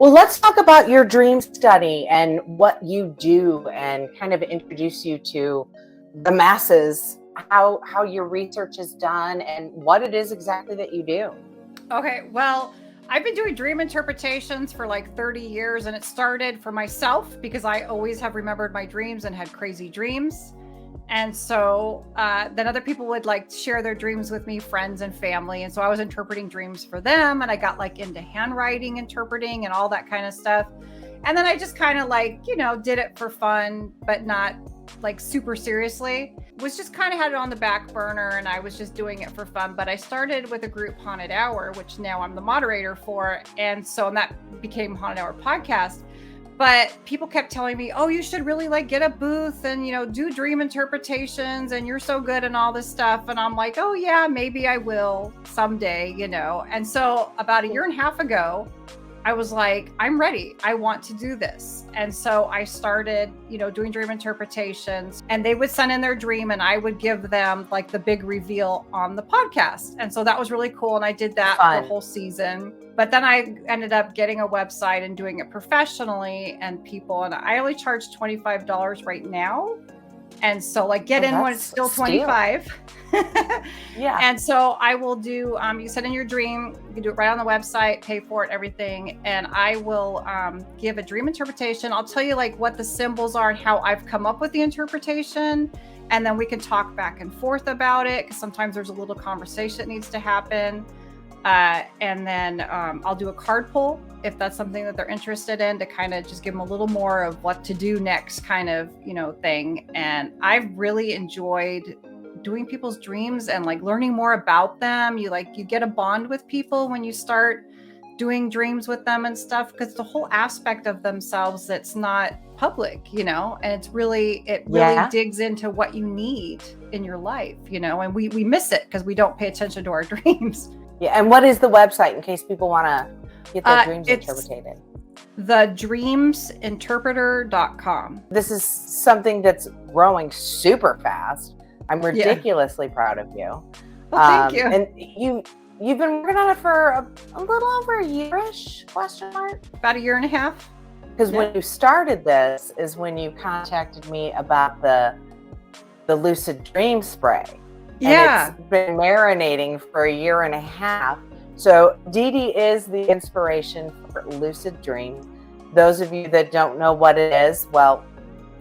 Well, let's talk about your dream study and what you do and kind of introduce you to the masses, how your research is done and what it is exactly that you do. Okay, well, I've been doing dream interpretations for like 30 years, and it started for myself because I always have remembered my dreams and had crazy dreams. And so then other people would like share their dreams with me, friends and family. And so I was interpreting dreams for them, and I got like into handwriting interpreting and all that kind of stuff. And then I just kind of like, did it for fun, but not like super seriously. Was just kind of had it on the back burner, and I was just doing it for fun. But I started with a group, Haunted Hour, which now I'm the moderator for. And that became Haunted Hour Podcast. But people kept telling me, oh, you should really like get a booth and, do dream interpretations, and you're so good and all this stuff. And I'm like, oh yeah, maybe I will someday, And so about a year and a half ago, I was like, I'm ready. I want to do this. And so I started, doing dream interpretations, and they would send in their dream and I would give them like the big reveal on the podcast. And so that was really cool. And I did that for the whole season. But then I ended up getting a website and doing it professionally, and I only charge $25 right now. And so like get in when it's still 25. Yeah. And so I will do, you send in your dream, you can do it right on the website, pay for it, everything. And I will give a dream interpretation. I'll tell you like what the symbols are and how I've come up with the interpretation. And then we can talk back and forth about it, because sometimes there's a little conversation that needs to happen. And then I'll do a card pull if that's something that they're interested in, to kind of just give them a little more of what to do next kind of, thing. And I've really enjoyed doing people's dreams and like learning more about them. You get a bond with people when you start doing dreams with them and stuff, because the whole aspect of themselves that's not public, and it really digs into what you need in your life, and we miss it because we don't pay attention to our dreams. Yeah. And what is the website in case people want to get their dreams interpreted? thedreamsinterpreter.com. This is something that's growing super fast. I'm ridiculously proud of you. Well, thank you. And you've been working on it for a little over a year-ish, question mark? About a year and a half. Because when you started this is when you contacted me about the lucid dream spray. Yeah. And it's been marinating for a year and a half. So Dee Dee is the inspiration for lucid dream. Those of you that don't know what it is, well,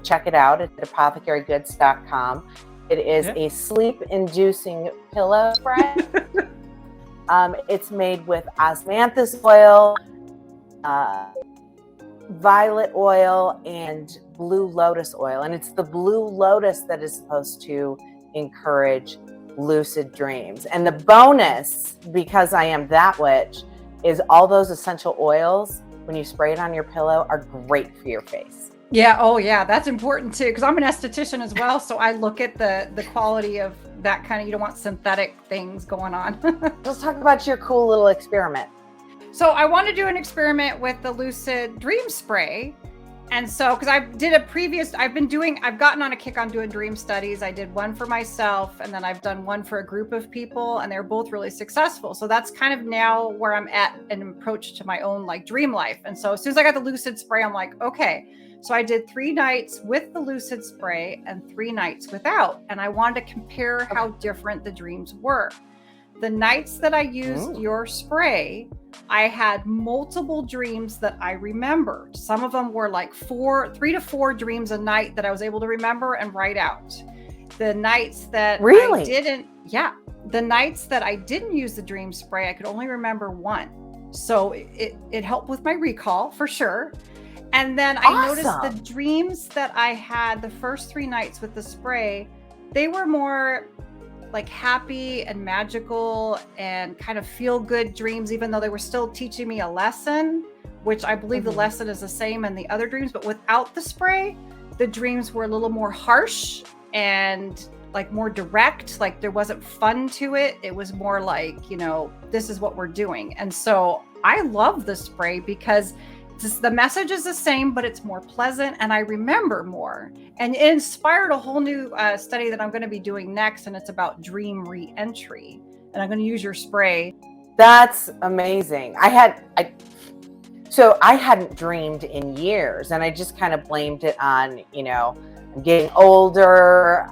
check it out at apothecarygoods.com. It is a sleep-inducing pillow spray. It's made with osmanthus oil, violet oil, and blue lotus oil. And it's the blue lotus that is supposed to encourage lucid dreams. And the bonus, because I am that witch, is all those essential oils, when you spray it on your pillow, are great for your face. Yeah. Oh yeah. That's important too, because I'm an esthetician as well. So I look at the quality of that kind of, you don't want synthetic things going on. Let's talk about your cool little experiment. So I want to do an experiment with the lucid dream spray. And so, because I've gotten on a kick on doing dream studies. I did one for myself, and then I've done one for a group of people, and they're both really successful. So that's kind of now where I'm at an approach to my own like dream life. And so as soon as I got the lucid spray, I'm like, okay. So I did 3 nights with the lucid spray and 3 nights without. And I wanted to compare how different the dreams were. The nights that I used your spray, I had multiple dreams that I remembered. Some of them were like 3 to 4 dreams a night that I was able to remember and write out. The nights that the nights that I didn't use the dream spray, I could only remember 1. So it helped with my recall for sure. And then I noticed the dreams that I had the first 3 nights with the spray, they were more like happy and magical and kind of feel good dreams, even though they were still teaching me a lesson, which I believe the lesson is the same in the other dreams. But without the spray, the dreams were a little more harsh and like more direct. Like there wasn't fun to it. It was more like, this is what we're doing. And so I love the spray because the message is the same, but it's more pleasant and I remember more. And it inspired a whole new study that I'm going to be doing next. And it's about dream re-entry. And I'm going to use your spray. That's amazing. So I hadn't dreamed in years, and I just kind of blamed it on, I'm getting older.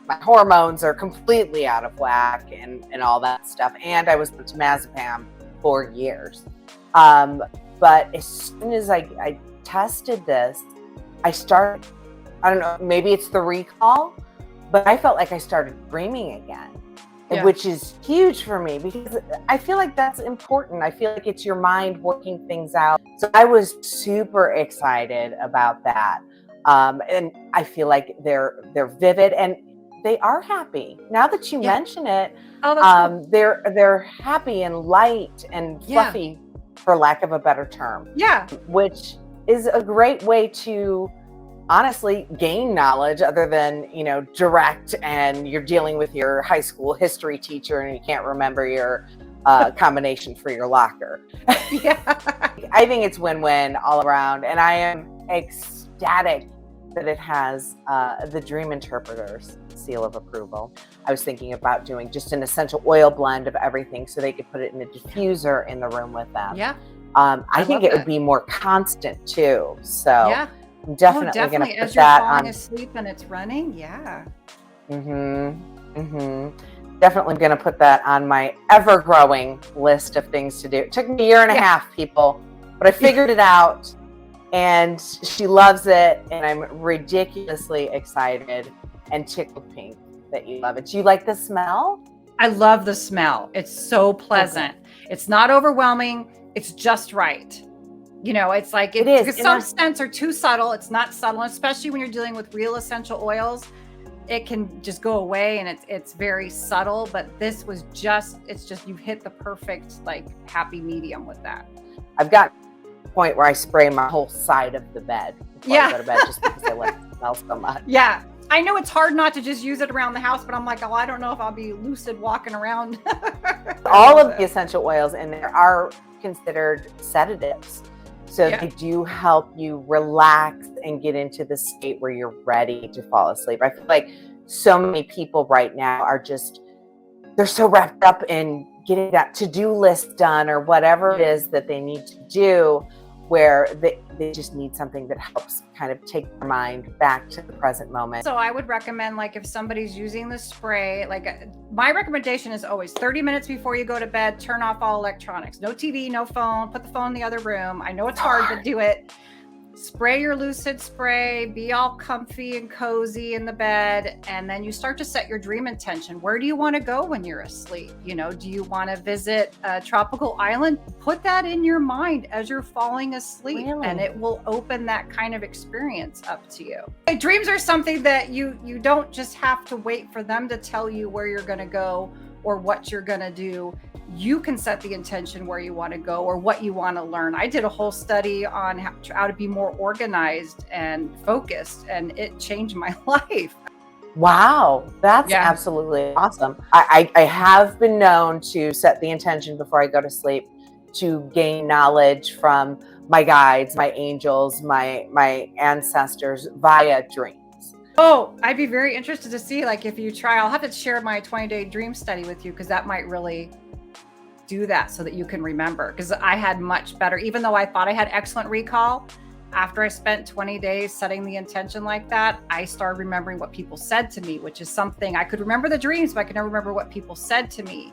My hormones are completely out of whack and all that stuff. And I was on temazepam for years. But as soon as I tested this, I started, I don't know, maybe it's the recall, but I felt like I started dreaming again, which is huge for me because I feel like that's important. I feel like it's your mind working things out. So I was super excited about that. And I feel like they're vivid and they are happy. Now that you mention it, cool. they're happy and light and fluffy, for lack of a better term. Yeah. Which is a great way to honestly gain knowledge other than, direct, and you're dealing with your high school history teacher and you can't remember your combination for your locker. Yeah. I think it's win-win all around. And I am ecstatic that it has the Dream Interpreter's seal of approval. I was thinking about doing just an essential oil blend of everything so they could put it in a diffuser in the room with them. Yeah. I think it would be more constant too. So I'm definitely going to put as you're that falling on. asleep and it's running. Yeah. Definitely going to put that on my ever-growing list of things to do. It took me a year and a half, people, but I figured it out. And she loves it, and I'm ridiculously excited and tickled pink that you love it. Do you like the smell? I love the smell. It's so pleasant. Okay. It's not overwhelming. It's just right. It's like it is. Because some scents are too subtle. It's not subtle, especially when you're dealing with real essential oils. It can just go away, and it's very subtle. But this was it's just you've hit the perfect happy medium with that. I've got point where I spray my whole side of the bed before I go to bed just because I like it smell so much. Yeah. I know it's hard not to just use it around the house, but I'm like, I don't know if I'll be lucid walking around. All of the essential oils in there are considered sedatives. So they do help you relax and get into the state where you're ready to fall asleep. I feel like so many people right now they're so wrapped up in getting that to-do list done or whatever it is that they need to do, where they just need something that helps kind of take their mind back to the present moment. So I would recommend, if somebody's using the spray, my recommendation is always 30 minutes before you go to bed, turn off all electronics. No TV, no phone, put the phone in the other room. I know it's hard to do it. Spray your Lucid spray, be all comfy and cozy in the bed, and then you start to set your dream intention. Where do you want to go when you're asleep? Do you want to visit a tropical island? Put that in your mind as you're falling asleep, and it will open that kind of experience up to you. Dreams are something that you don't just have to wait for them to tell you where you're going to go or what you're going to do. You can set the intention where you want to go or what you want to learn. I did a whole study on how to be more organized and focused, and it changed my life. Wow, that's absolutely awesome. I have been known to set the intention before I go to sleep to gain knowledge from my guides, my angels, my ancestors via dreams. Oh, I'd be very interested to see, if you try. I'll have to share my 20-day dream study with you, because that might really do that so that you can remember, because I had much better, even though I thought I had excellent recall. After I spent 20 days setting the intention like that, I started remembering what people said to me, which is something I could remember the dreams, but I could never remember what people said to me.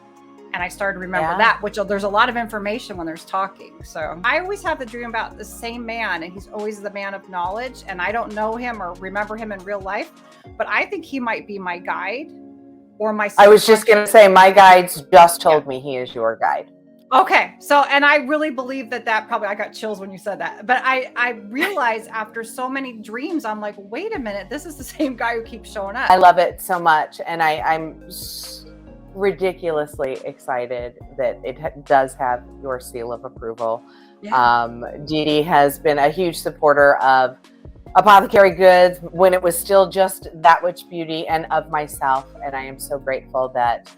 And I started to remember that, which there's a lot of information when there's talking. So I always have the dream about the same man, and he's always the man of knowledge. And I don't know him or remember him in real life, but I think he might be my guide. I was just going to say, my guides just told me he is your guide. Okay. So, and I really believe that probably, I got chills when you said that, but I realized after so many dreams, I'm like, wait a minute, this is the same guy who keeps showing up. I love it so much. And I'm ridiculously excited that it does have your seal of approval. Dee Dee has been a huge supporter of Apothecary Goods when it was still just That Witch Beauty and of myself. And I am so grateful that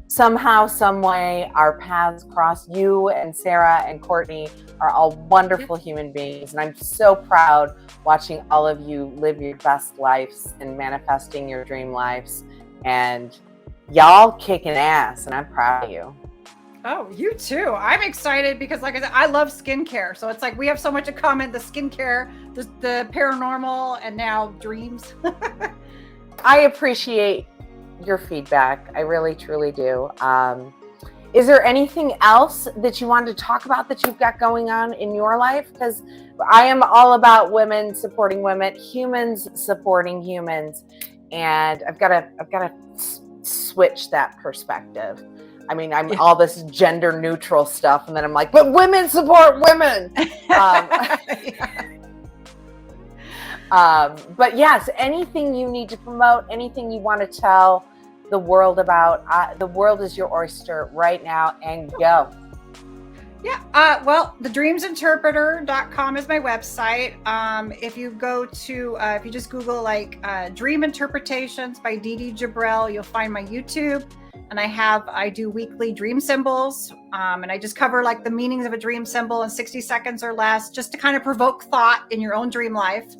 somehow, some way, our paths cross. You and Sarah and Courtney are all wonderful human beings. And I'm so proud watching all of you live your best lives and manifesting your dream lives. And y'all kicking ass, and I'm proud of you. Oh, you too. I'm excited because, like I said, I love skincare. So it's like we have so much in common: the skincare, the paranormal, and now dreams. I appreciate your feedback. I really, truly do. Is there anything else that you wanted to talk about that you've got going on in your life? Because I am all about women supporting women, humans supporting humans, and I've got to switch that perspective. I mean, I'm all this gender neutral stuff, and then I'm like, but women support women. But yes, anything you need to promote, anything you want to tell the world about, the world is your oyster right now, and go. Yeah. Well, thedreamsinterpreter.com is my website. If you go to, if you just Google Dream Interpretations by Dee Dee Jabrell, you'll find my YouTube. And I do weekly dream symbols. And I just cover like the meanings of a dream symbol in 60 seconds or less, just to kind of provoke thought in your own dream life.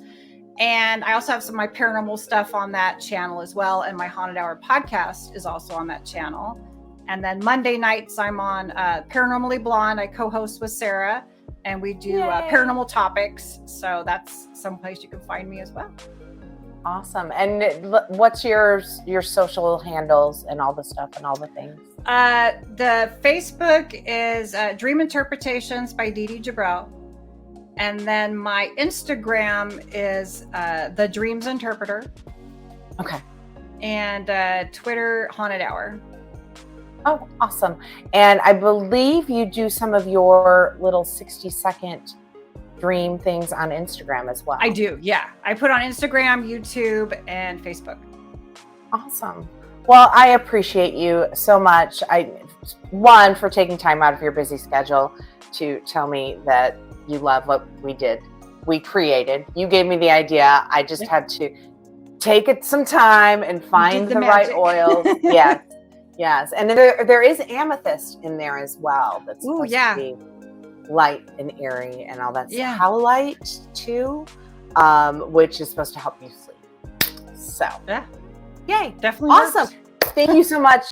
And I also have some of my paranormal stuff on that channel as well. And my Haunted Hour podcast is also on that channel. And then Monday nights, I'm on Paranormally Blonde. I co-host with Sarah, and we do paranormal topics. So that's someplace you can find me as well. Awesome. And what's your social handles and all the stuff and all the things? The Facebook is Dream Interpretations by Dee Dee Jabrell. And then my Instagram is The Dreams Interpreter. Okay. And Twitter, Haunted Hour. Oh, awesome. And I believe you do some of your little 60-second dream things on Instagram as well. I do, yeah. I put on Instagram, YouTube, and Facebook. Awesome. Well, I appreciate you so much. One, for taking time out of your busy schedule to tell me that you love what we created. You gave me the idea. I just had to take it some time and find the right oils. Yes. Yes, and there is amethyst in there as well. That's supposed to be light and airy and all that. Yeah. Howlite too, which is supposed to help you sleep. So, yeah, yay, definitely awesome. Works. Thank you so much.